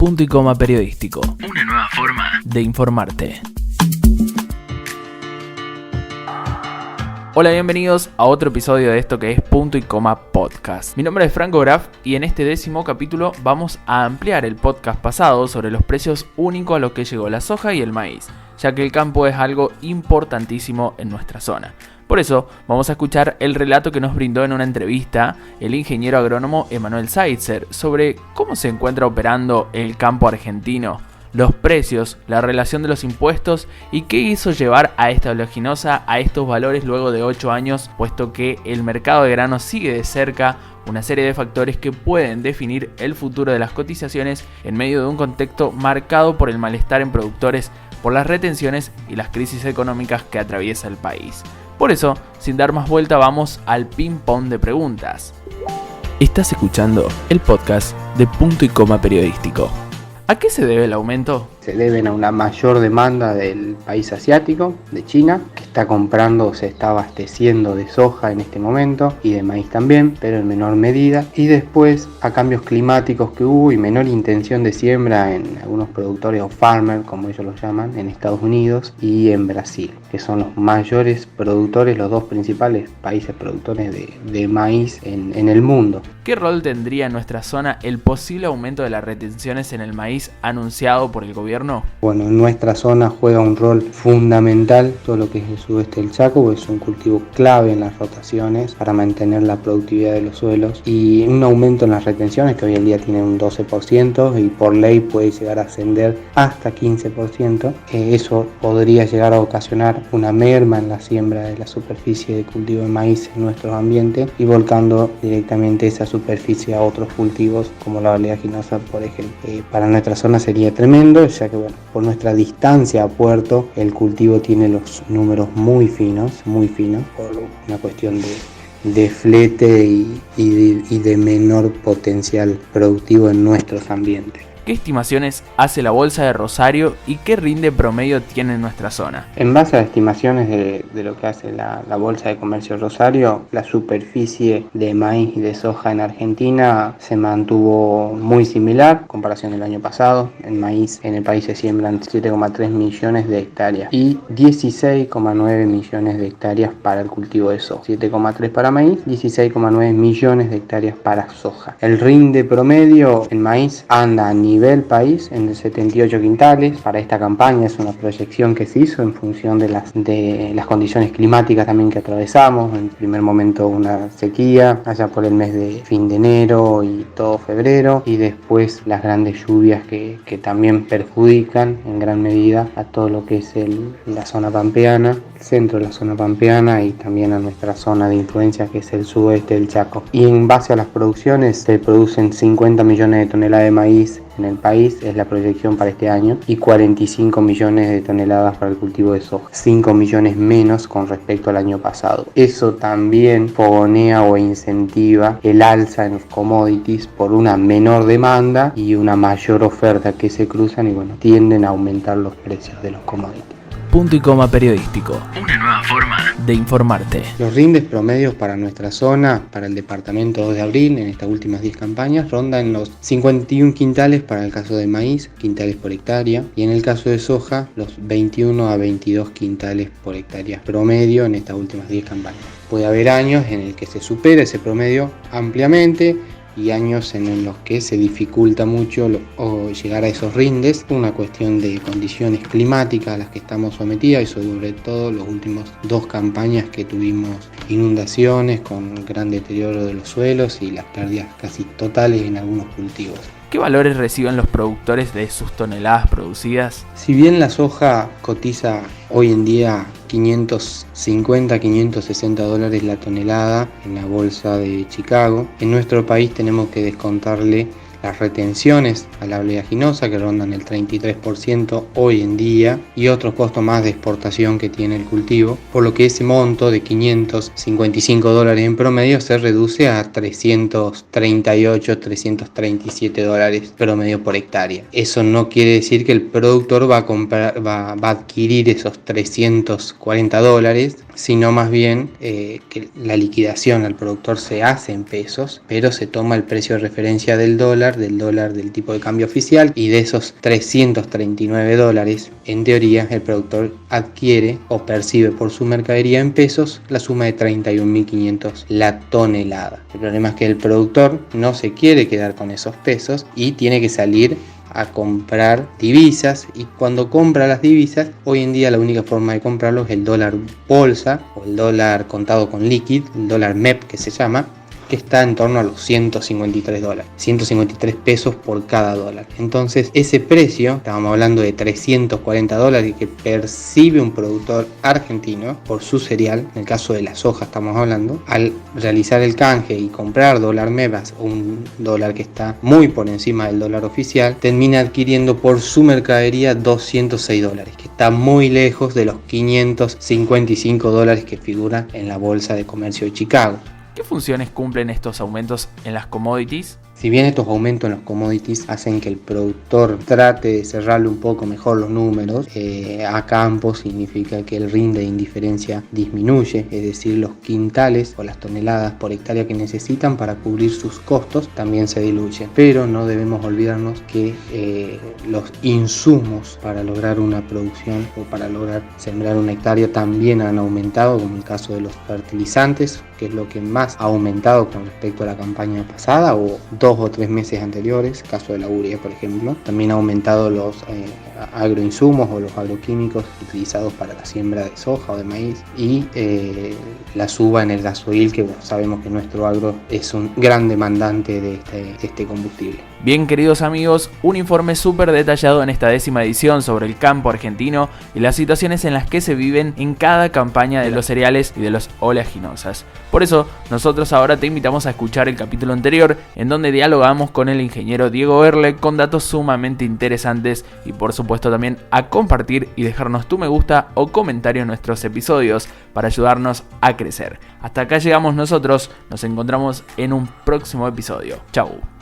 Punto y coma periodístico. Una nueva forma de informarte. Hola, bienvenidos a otro episodio de esto que es Punto y Coma Podcast. Mi nombre es Franco Graf y en este 10º capítulo vamos a ampliar el podcast pasado sobre los precios únicos a los que llegó la soja y el maíz, ya que el campo es algo importantísimo en nuestra zona. Por eso vamos a escuchar el relato que nos brindó en una entrevista el ingeniero agrónomo Emanuel Seitzer sobre cómo se encuentra operando el campo argentino, los precios, la relación de los impuestos y qué hizo llevar a esta oleaginosa a estos valores luego de 8 años, puesto que el mercado de granos sigue de cerca una serie de factores que pueden definir el futuro de las cotizaciones en medio de un contexto marcado por el malestar en productores, por las retenciones y las crisis económicas que atraviesa el país. Por eso, sin dar más vuelta, vamos al ping-pong de preguntas. Estás escuchando el podcast de Punto y Coma Periodístico. ¿A qué se debe el aumento? Se deben a una mayor demanda del país asiático, de China, que está comprando o se está abasteciendo de soja en este momento y de maíz también, pero en menor medida. Y después a cambios climáticos que hubo y menor intención de siembra en algunos productores o farmers, como ellos los llaman, en Estados Unidos y en Brasil, que son los mayores productores, los dos principales países productores de maíz en el mundo. ¿Qué rol tendría en nuestra zona el posible aumento de las retenciones en el maíz anunciado por el gobierno? Bueno, en nuestra zona juega un rol fundamental todo lo que es el sudeste del Chaco, es un cultivo clave en las rotaciones para mantener la productividad de los suelos, y un aumento en las retenciones que hoy en día tiene un 12% y por ley puede llegar a ascender hasta 15%. Eso podría llegar a ocasionar una merma en la siembra de la superficie de cultivo de maíz en nuestro ambiente y volcando directamente esa superficie a otros cultivos como la oleaginosa, por ejemplo. Para nuestra zona sería tremendo, ya que por nuestra distancia a puerto el cultivo tiene los números muy finos por una cuestión de flete y de menor potencial productivo en nuestros ambientes. ¿Qué estimaciones hace la Bolsa de Rosario y qué rinde promedio tiene en nuestra zona? En base a estimaciones de lo que hace la Bolsa de Comercio Rosario, la superficie de maíz y de soja en Argentina se mantuvo muy similar en comparación del año pasado. En maíz en el país se siembran 7,3 millones de hectáreas y 16,9 millones de hectáreas para el cultivo de soja. 7,3 para maíz, 16,9 millones de hectáreas para soja. El rinde promedio en maíz anda a nivel país en 78 quintales. Para esta campaña es una proyección que se hizo en función de las condiciones climáticas también que atravesamos. En primer momento una sequía allá por el mes de fin de enero y todo febrero, y después las grandes lluvias que también perjudican en gran medida a todo lo que es la zona pampeana, el centro de la zona pampeana y también a nuestra zona de influencia que es el sudeste del Chaco. Y en base a las producciones se producen 50 millones de toneladas de maíz en el país, es la proyección para este año, y 45 millones de toneladas para el cultivo de soja, 5 millones menos con respecto al año pasado. Eso también fogonea o incentiva el alza en los commodities por una menor demanda y una mayor oferta que se cruzan y tienden a aumentar los precios de los commodities. Punto y Coma Periodístico. Una nueva forma de informarte. Los rindes promedios para nuestra zona, para el departamento 2 de abril, en estas últimas 10 campañas, rondan los 51 quintales para el caso de maíz, quintales por hectárea, y en el caso de soja, los 21 a 22 quintales por hectárea promedio en estas últimas 10 campañas. Puede haber años en el que se supera ese promedio ampliamente y años en los que se dificulta mucho llegar a esos rindes, una cuestión de condiciones climáticas a las que estamos sometidas, y sobre todo los últimos 2 campañas que tuvimos inundaciones con gran deterioro de los suelos y las pérdidas casi totales en algunos cultivos. ¿Qué valores reciben los productores de sus toneladas producidas? Si bien la soja cotiza hoy en día $550-560 la tonelada en la bolsa de Chicago, en nuestro país tenemos que descontarle las retenciones a la oleaginosa que rondan el 33% hoy en día y otros costos más de exportación que tiene el cultivo, por lo que ese monto de $555 en promedio se reduce a $337 promedio por hectárea. Eso no quiere decir que el productor va a adquirir esos $340, sino más bien que la liquidación al productor se hace en pesos, pero se toma el precio de referencia del dólar dólar del tipo de cambio oficial, y de esos $339, en teoría el productor adquiere o percibe por su mercadería en pesos la suma de 31.500 la tonelada. El problema es que el productor no se quiere quedar con esos pesos y tiene que salir a comprar divisas, y cuando compra las divisas, hoy en día la única forma de comprarlos es el dólar bolsa o el dólar contado con liquid, el dólar MEP que se llama, que está en torno a los $153, 153 pesos por cada dólar. Entonces ese precio, estábamos hablando de $340 que percibe un productor argentino por su cereal, en el caso de la soja estamos hablando, al realizar el canje y comprar dólar MEBAS, un dólar que está muy por encima del dólar oficial, termina adquiriendo por su mercadería $206, que está muy lejos de los $555 que figuran en la Bolsa de Comercio de Chicago. ¿Qué funciones cumplen estos aumentos en las commodities? Si bien estos aumentos en los commodities hacen que el productor trate de cerrarle un poco mejor los números, a campo significa que el rinde de indiferencia disminuye, es decir, los quintales o las toneladas por hectárea que necesitan para cubrir sus costos también se diluyen. Pero no debemos olvidarnos que los insumos para lograr una producción o para lograr sembrar una hectárea también han aumentado, como el caso de los fertilizantes, que es lo que más ha aumentado con respecto a la campaña pasada o 2 o 3 meses anteriores, caso de la urea por ejemplo. También ha aumentado los agroinsumos o los agroquímicos utilizados para la siembra de soja o de maíz, y la suba en el gasoil, que sabemos que nuestro agro es un gran demandante de este combustible. Bien, queridos amigos, un informe súper detallado en esta 10ª edición sobre el campo argentino y las situaciones en las que se viven en cada campaña de los cereales y de los oleaginosas. Por eso, nosotros ahora te invitamos a escuchar el capítulo anterior, en donde dialogamos con el ingeniero Diego Erle con datos sumamente interesantes, y por supuesto también a compartir y dejarnos tu me gusta o comentario en nuestros episodios para ayudarnos a crecer. Hasta acá llegamos nosotros, nos encontramos en un próximo episodio. Chau.